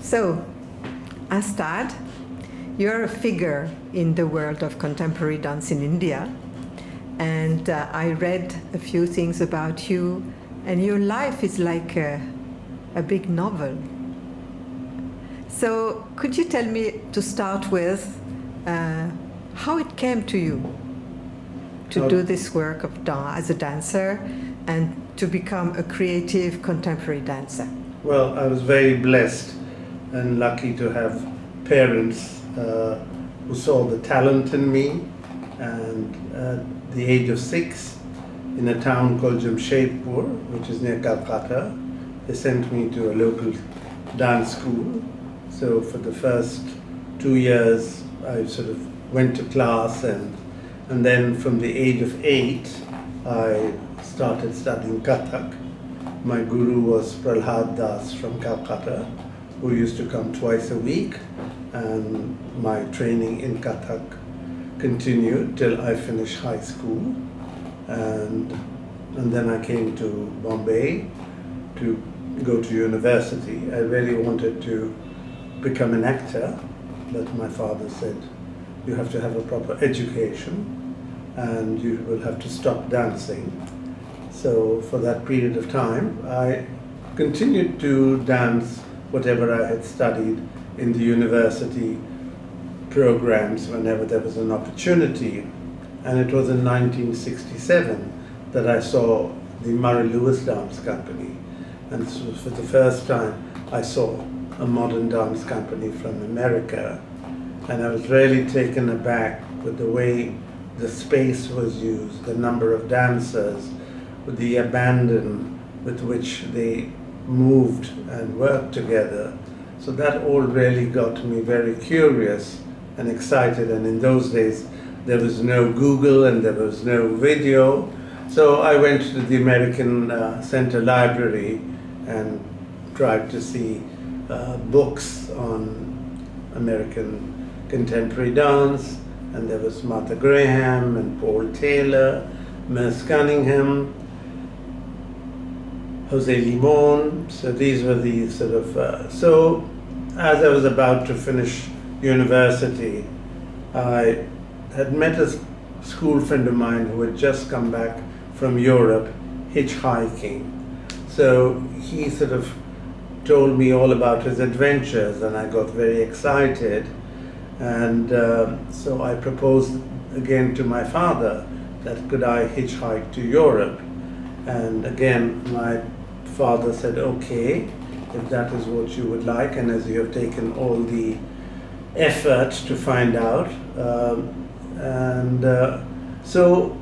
So, Astad, you're a figure in the world of contemporary dance in India, and I read a few things about you, and your life is like a big novel. So, could you tell me, to start with, how it came to you to do this work of as a dancer and to become a creative contemporary dancer? Well, I was very blessed and lucky to have parents who saw the talent in me, and at the age of 6, in a town called Jamshedpur, which is near Calcutta, they sent me to a local dance school. So for the first 2 years I sort of went to class, and then from the age of 8 I started studying Kathak. My guru was Prahlad Das from Calcutta, who used to come twice a week, and my training in Kathak continued till I finished high school, and then I came to Bombay to go to university. I really wanted to become an actor, but my father said, you have to have a proper education and you will have to stop dancing. So for that period of time, I continued to dance whatever I had studied in the university programs whenever there was an opportunity. And it was in 1967 that I saw the Murray Lewis Dance Company. And so for the first time, I saw a modern dance company from America. And I was really taken aback with the way the space was used, the number of dancers, with the abandon with which they moved and worked together. So that all really got me very curious and excited. And in those days, there was no Google and there was no video. So I went to the American Center Library and tried to see books on American contemporary dance. And there was Martha Graham and Paul Taylor, Merce Cunningham, Jose Limon. So these were the sort of, so as I was about to finish university, I had met a school friend of mine who had just come back from Europe hitchhiking. So he sort of told me all about his adventures, and I got very excited. And so I proposed again to my father that could I hitchhike to Europe. And again, my father said, okay, if that is what you would like, and as you have taken all the effort to find out. So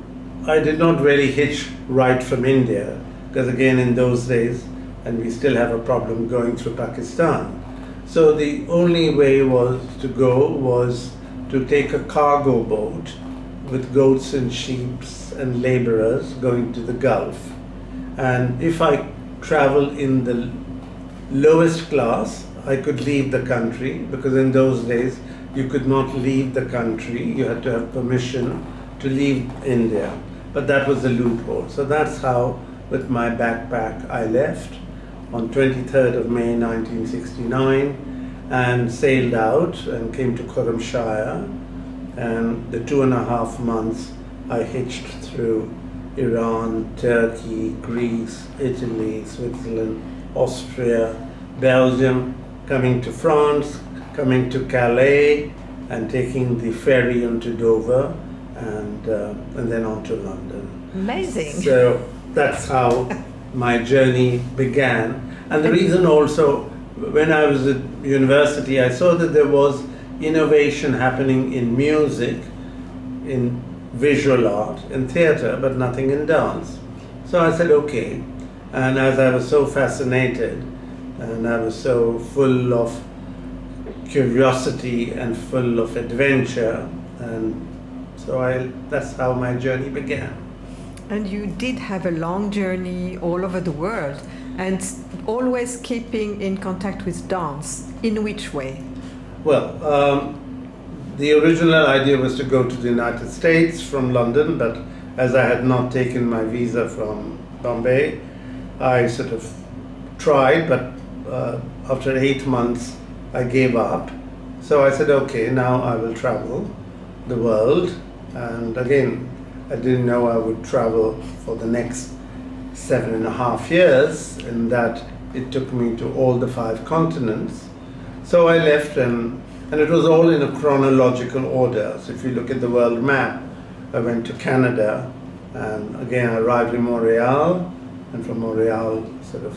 I did not really hitch right from India, because again in those days, and we still have a problem going through Pakistan. So the only way was to take a cargo boat with goats and sheep and laborers going to the Gulf. And if I traveled in the lowest class, I could leave the country, because in those days you could not leave the country. You had to have permission to leave India. But that was the loophole. So that's how, with my backpack, I left on 23rd of May 1969 and sailed out and came to Khorramshahr. And the 2.5 months I hitched through Iran, Turkey, Greece, Italy, Switzerland, Austria, Belgium, coming to France, coming to Calais, and taking the ferry onto Dover, and then on to London. Amazing. So that's how my journey began. And the reason also, when I was at university, I saw that there was innovation happening in music, in visual art, in theatre, but nothing in dance. So I said, okay. And as I was so fascinated, and I was so full of curiosity and full of adventure, and so that's how my journey began. And you did have a long journey all over the world, and always keeping in contact with dance. In which way? Well, the original idea was to go to the United States from London, but as I had not taken my visa from Bombay, I sort of tried, but after 8 months I gave up. So I said, okay, now I will travel the world. And again, I didn't know I would travel for the next 7.5 years, in that it took me to all the 5 continents. So I left, and it was all in a chronological order. So if you look at the world map, I went to Canada, and again I arrived in Montreal, and from Montreal sort of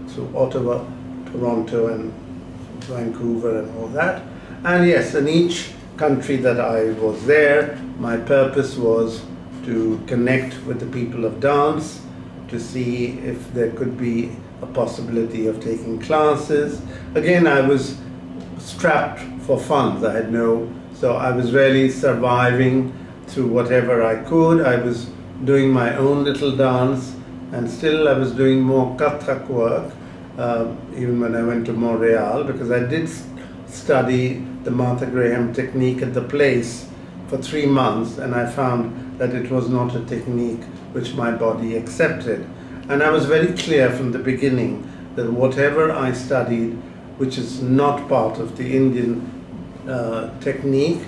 through Ottawa, Toronto, and Vancouver and all that. And yes, in each country that I was there, my purpose was to connect with the people of dance, to see if there could be a possibility of taking classes. Again, I was strapped for funds. So I was really surviving through whatever I could. I was doing my own little dance, and still I was doing more Kathak work, even when I went to Montreal, because I did study the Martha Graham technique at the place for 3 months, and I found that it was not a technique which my body accepted. And I was very clear from the beginning that whatever I studied, which is not part of the Indian technique,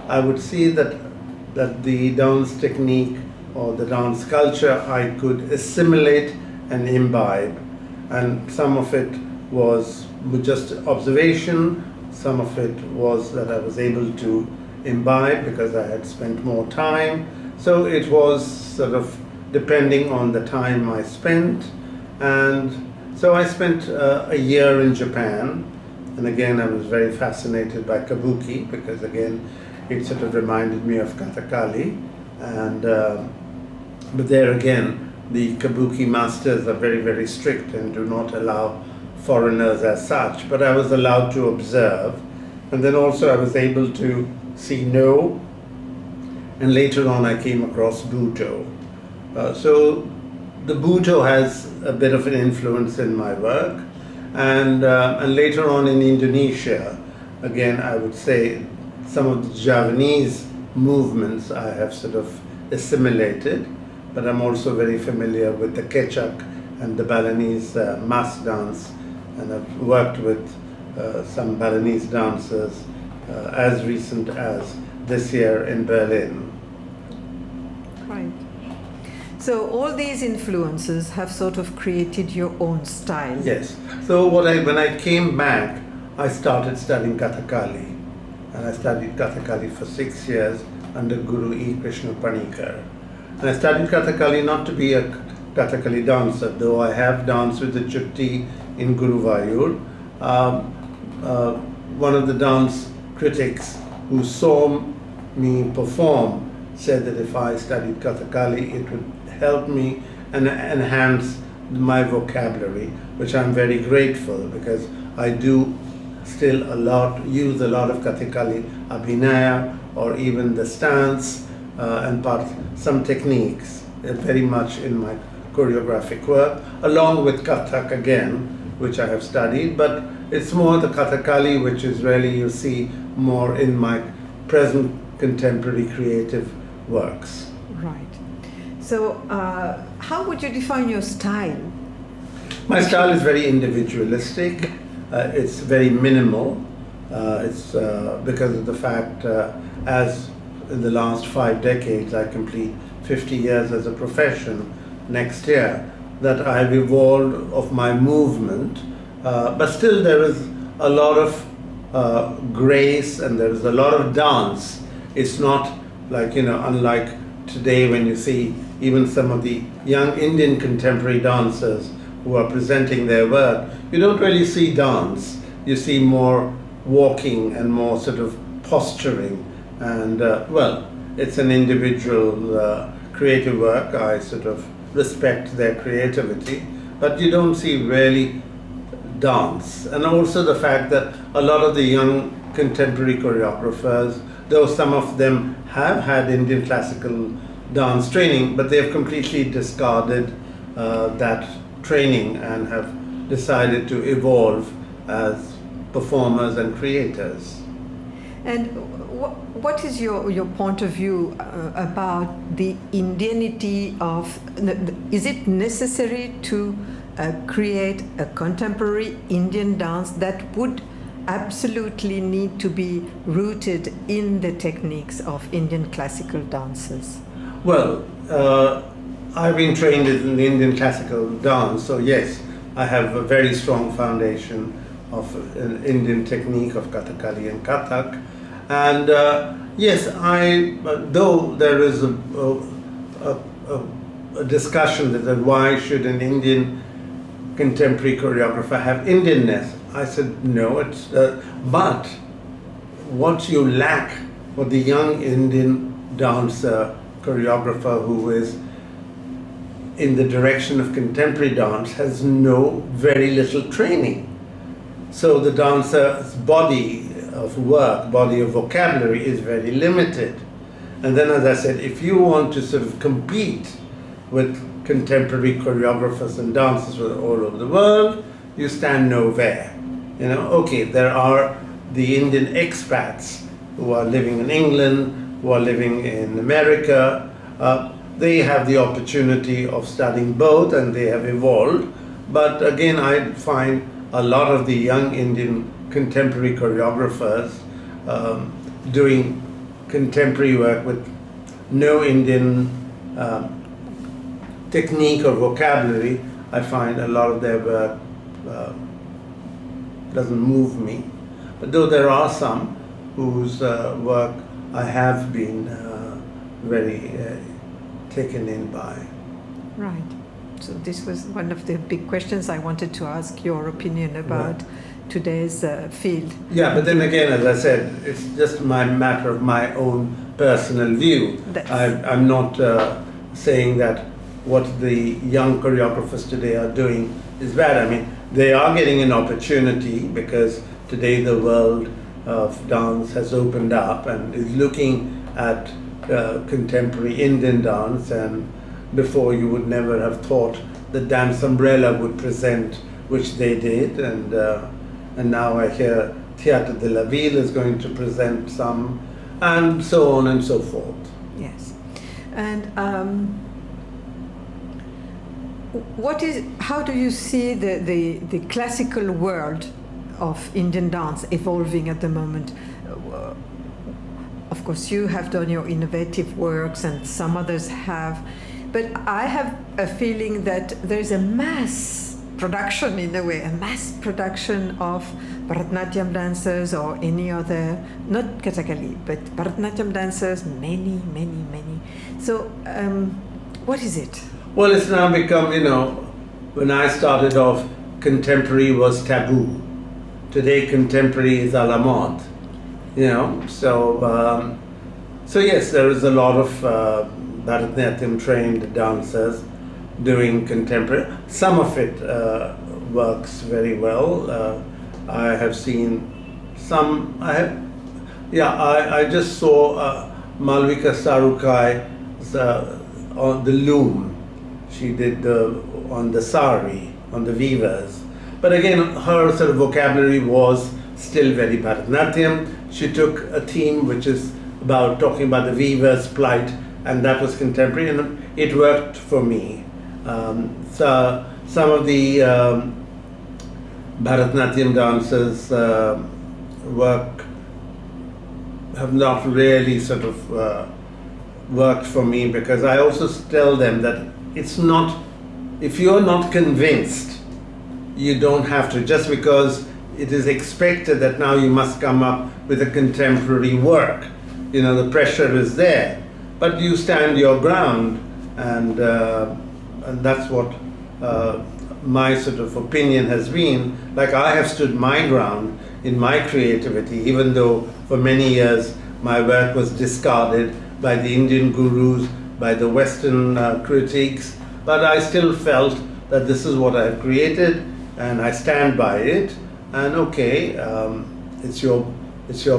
I would see that the dance technique or the dance culture I could assimilate and imbibe. And some of it was just observation, some of it was that I was able to imbibe because I had spent more time. So it was sort of depending on the time I spent. And so I spent a year in Japan, and again I was very fascinated by kabuki, because again it sort of reminded me of Kathakali. And but there again, the kabuki masters are very, very strict and do not allow foreigners as such, but I was allowed to observe. And then also I was able to see No, and later on I came across Buto. So the Buto has a bit of an influence in my work, and later on in Indonesia, again I would say some of the Javanese movements I have sort of assimilated, but I'm also very familiar with the Kecak and the Balinese mass dance, and I've worked with some Balinese dancers as recent as this year in Berlin. Right. So all these influences have sort of created your own style. Yes. So when I came back, I started studying Kathakali, and I studied Kathakali for 6 years under Guru E. Krishna Panikar. And I studied Kathakali not to be a Kathakali dancer, though I have danced with the Chutti in Guruvayur. One of the dance critics who saw me perform said that if I studied Kathakali, it would help me and enhance my vocabulary, which I'm very grateful, because I do still use a lot of Kathakali Abhinaya, or even the stance and some techniques very much in my choreographic work, along with Kathak again, which I have studied, but it's more the Kathakali which is really, you see, more in my present contemporary creative works. Right. So how would you define your style? My style is very individualistic. It's very minimal. It's because of the fact, as in the last 5 decades, I complete 50 years as a profession next year, that I've evolved of my movement, but still there is a lot of grace, and there is a lot of dance. It's not like, unlike today when you see even some of the young Indian contemporary dancers who are presenting their work, you don't really see dance. You see more walking and more sort of posturing. And it's an individual creative work. I sort of respect their creativity, but you don't see really dance. And also the fact that a lot of the young contemporary choreographers, though some of them have had Indian classical dance training, but they have completely discarded that training and have decided to evolve as performers and creators. And what is your point of view about the Indianity of, is it necessary to create a contemporary Indian dance that would absolutely need to be rooted in the techniques of Indian classical dances? Well, I've been trained in Indian classical dance, so yes, I have a very strong foundation of an Indian technique of Kathakali and Kathak. And yes, though there is a discussion that why should an Indian contemporary choreographer have Indianness, I said no. But what you lack, what the young Indian dancer choreographer who is in the direction of contemporary dance has very little training. So the dancer's body of work, body of vocabulary is very limited. And then, as I said, if you want to sort of compete with contemporary choreographers and dancers all over the world, you stand nowhere. Okay, there are the Indian expats who are living in England, who are living in America. They have the opportunity of studying both and they have evolved. But again, I find a lot of the young Indian contemporary choreographers doing contemporary work with no Indian technique or vocabulary. I find a lot of their work doesn't move me. But though there are some whose work I have been very taken in by. Right. So this was one of the big questions I wanted to ask your opinion about today's field. Yeah, but then again, as I said, it's just my matter of my own personal view. I'm not saying that what the young choreographers today are doing is bad. I mean, they are getting an opportunity because today the world of dance has opened up and is looking at contemporary Indian dance, and before you would never have thought the Dance Umbrella would present, which they did, and now I hear Théâtre de la Ville is going to present some, and so on and so forth. Yes. And how do you see the classical world of Indian dance evolving at the moment? Of course, you have done your innovative works and some others have, but I have a feeling that there's a mass production, in a way, a mass production of Bharatanatyam dancers or any other, not Kathakali, but Bharatanatyam dancers, many. So, what is it? Well, it's now become, when I started off, contemporary was taboo. Today, contemporary is à la mode. So yes, there is a lot of Bharatanatyam trained dancers doing contemporary. Some of it works very well. I have seen some. I just saw Malvika Sarukai's on the loom. She did on the sari, on the weavers. But again, her sort of vocabulary was still very Bharatanatyam. She took a theme which is about talking about the weaver's plight, and that was contemporary, and it worked for me. So some of the Bharatanatyam dancers' work have not really sort of worked for me, because I also tell them that it's not, if you're not convinced, you don't have to, just because it is expected that now you must come up with a contemporary work. The pressure is there, but you stand your ground, and that's what my sort of opinion has been. Like, I have stood my ground in my creativity, even though for many years my work was discarded by the Indian gurus, by the Western critiques, but I still felt that this is what I have created, and I stand by it. And okay, it's your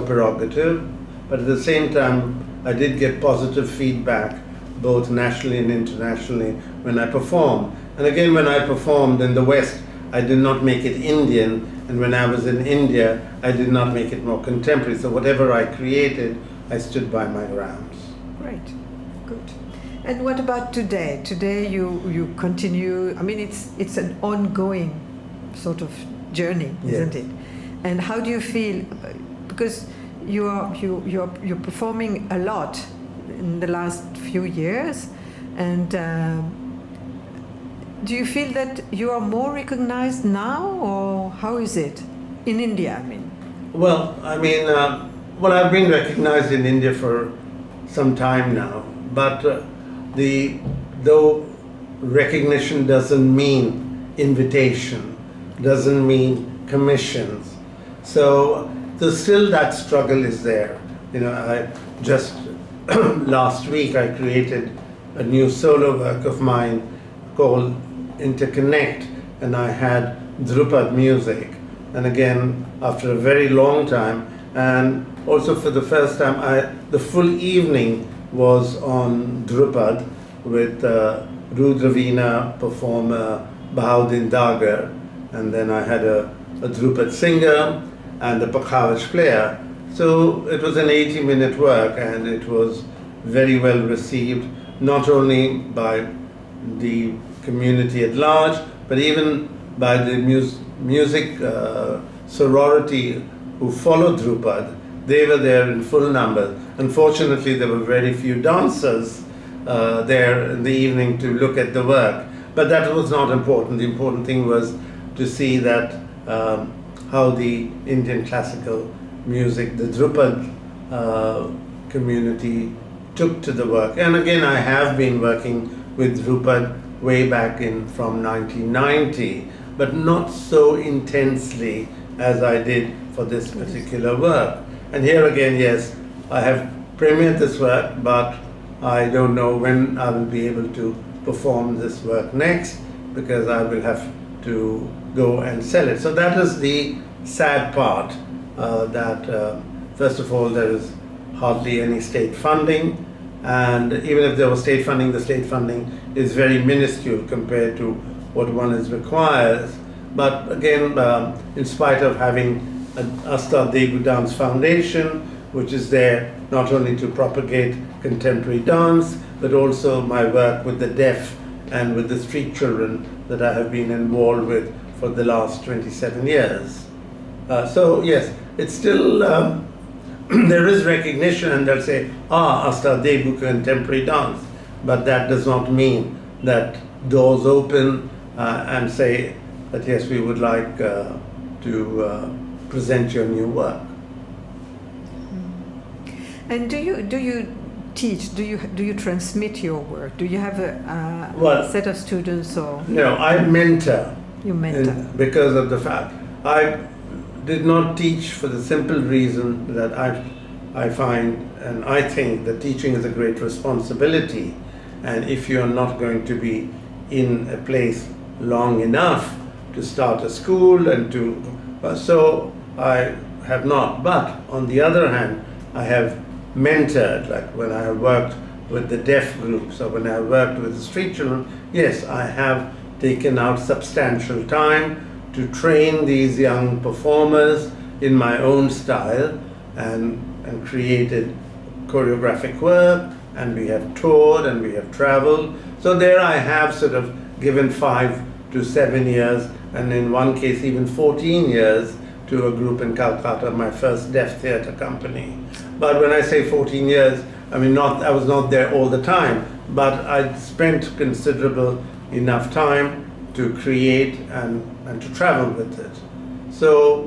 prerogative, but at the same time, I did get positive feedback, both nationally and internationally, when I performed. And again, when I performed in the West, I did not make it Indian, and when I was in India, I did not make it more contemporary. So whatever I created, I stood by my grounds. Great, good. And what about today? Today you continue, I mean, it's an ongoing sort of journey, isn't it? And how do you feel? Because you're performing a lot in the last few years, and do you feel that you are more recognized now, or how is it in India? I mean. Well, I've been recognized in India for some time now, but though recognition doesn't mean invitation, doesn't mean commissions. So still that struggle is there. I just last week I created a new solo work of mine called Interconnect, and I had Drupad music. And again, after a very long time, and also for the first time, the full evening was on Drupad with Rudravina performer Bahauddin Dagar, and then I had a Drupad singer and a Pakhavich player. So it was an 80-minute work, and it was very well received, not only by the community at large, but even by the music sorority who followed Drupad. They were there in full numbers. Unfortunately, there were very few dancers there in the evening to look at the work. But that was not important. The important thing was to see that how the Indian classical music, the Drupad community took to the work. And again, I have been working with Drupad way back from 1990, but not so intensely as I did for this particular work. And here again, yes, I have premiered this work, but I don't know when I will be able to perform this work next, because I will have to go and sell it. So that is the sad part, that first of all, there is hardly any state funding, and even if there was state funding, the state funding is very minuscule compared to what one requires. But again, in spite of having an Astad Deboo Dance Foundation, which is there not only to propagate contemporary dance, but also my work with the deaf and with the street children that I have been involved with for the last 27 years. So yes, it's still, there is recognition, and they'll say, Astad Deboo contemporary dance, but that does not mean that doors open and say that yes, we would like to present your new work. And do you teach? Do you transmit your work? Do you have a set of students, or? No, I mentor. You mentor. Because of the fact I did not teach for the simple reason that I find and I think that teaching is a great responsibility, and if you are not going to be in a place long enough to start a school and to so I have not. But on the other hand, I have mentored, like when I have worked with the deaf groups or when I have worked with the street children. Yes, I have taken out substantial time to train these young performers in my own style, and created choreographic work, and we have toured and we have traveled. So there I have sort of given 5 to 7 years, and in one case even 14 years, to a group in Calcutta, my first deaf theatre company. But when I say 14 years, I mean I was not there all the time, but I spent considerable enough time to create and to travel with it. So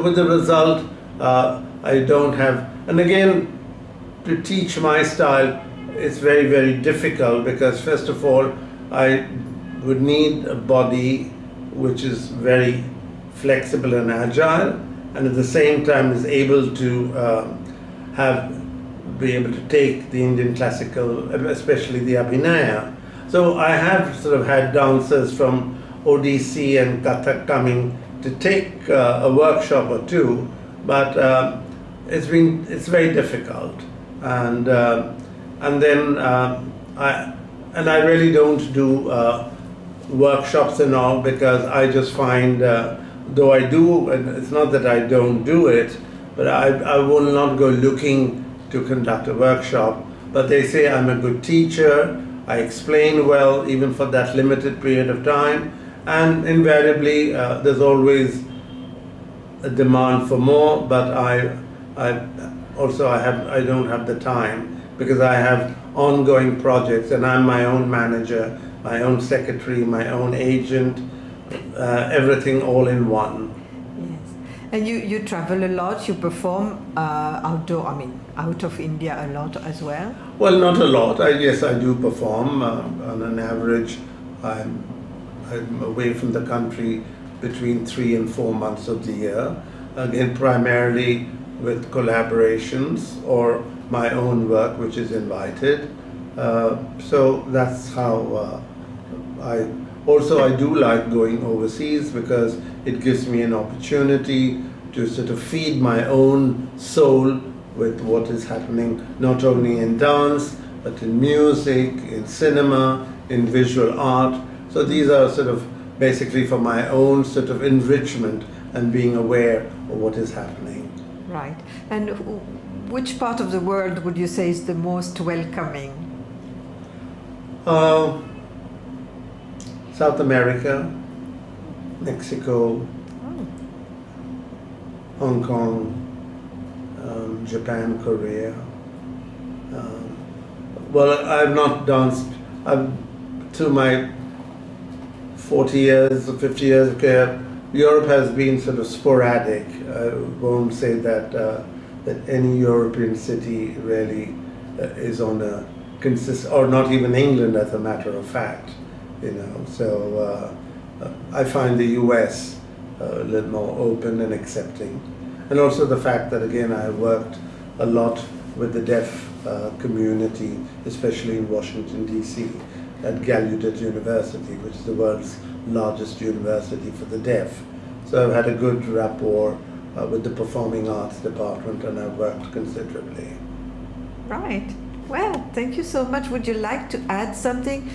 with the result, I don't have, and again, to teach my style, it's very, very difficult, because first of all, I would need a body which is very flexible and agile, and at the same time is able to be able to take the Indian classical, especially the Abhinaya. So I have sort of had dancers from Odissi and Kathak coming to take a workshop or two, but it's very difficult, and then I really don't do workshops and all, because I just find, though I do, and it's not that I don't do it, but I will not go looking to conduct a workshop. But they say I'm a good teacher, I explain well, even for that limited period of time, and invariably there's always a demand for more, but I also I don't have the time because I have ongoing projects and I'm my own manager, my own secretary, my own agent, everything all in one. Yes. And you travel a lot, you perform outdoor, out of India a lot as well? Well, not a lot. Yes, I do perform. On an average, I'm away from the country between 3 and 4 months of the year. Again, primarily with collaborations or my own work, which is invited. So that's how I do like going overseas because it gives me an opportunity to sort of feed my own soul with what is happening not only in dance but in music, in cinema, in visual art. So these are sort of basically for my own sort of enrichment and being aware of what is happening. Right. And which part of the world would you say is the most welcoming? South America, Mexico, Hong Kong, Japan, Korea. Well, I've not danced. To my 40 years or 50 years of career, Europe has been sort of sporadic. I won't say that any European city really is on a or not even England, as a matter of fact. So I find the US a little more open and accepting, and also the fact that again I worked a lot with the deaf community, especially in Washington D.C. at Gallaudet University, which is the world's largest university for the deaf. So I've had a good rapport with the Performing Arts Department, and I've worked considerably. Right. Well, thank you so much. Would you like to add something?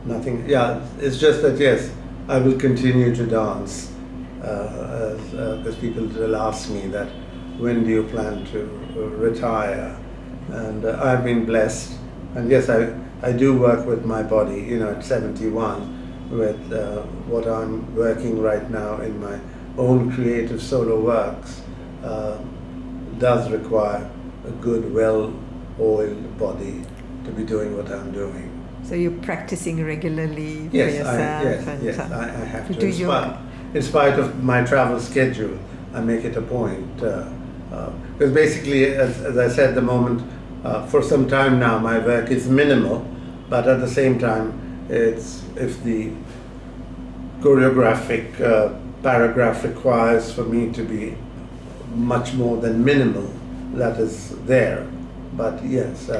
Nothing. Yeah, it's just that yes, I will continue to dance because people will ask me that when do you plan to retire, and I've been blessed, and yes, I do work with my body. At 71, with what I'm working right now in my own creative solo works, does require a good, well-oiled body to be doing what I'm doing. So you're practicing regularly for Yes, yourself? yes, I have to. Do In spite of my travel schedule, I make it a point. Because basically, as I said, the moment, for some time now, my work is minimal, but at the same time, it's if the choreographic paragraph requires for me to be much more than minimal, that is there. But yes.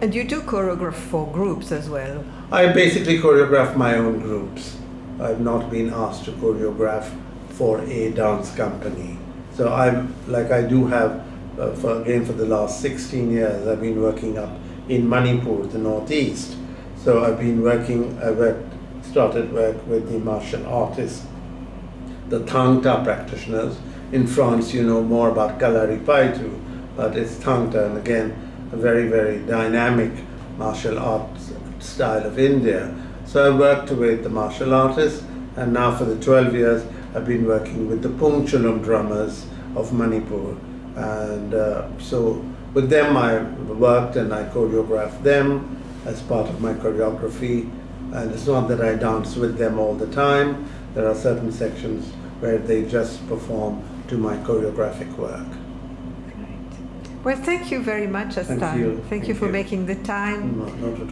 And you do choreograph for groups as well? I basically choreograph my own groups. I've not been asked to choreograph for a dance company. So I do have, for the last 16 years, I've been working up in Manipur, the northeast. So I've been started work with the martial artists, the Thang Ta practitioners. In France, you know more about Kalaripaitu, but it's Thang Ta, and again, a very, very dynamic martial arts style of India. So I worked with the martial artists, and now for the 12 years, I've been working with the Pungchulum drummers of Manipur. And so with them I worked and I choreographed them as part of my choreography. And it's not that I dance with them all the time. There are certain sections where they just perform to my choreographic work. Right. Well, thank you very much, Astad. Thank you. Thank you for making the time. No, not at all.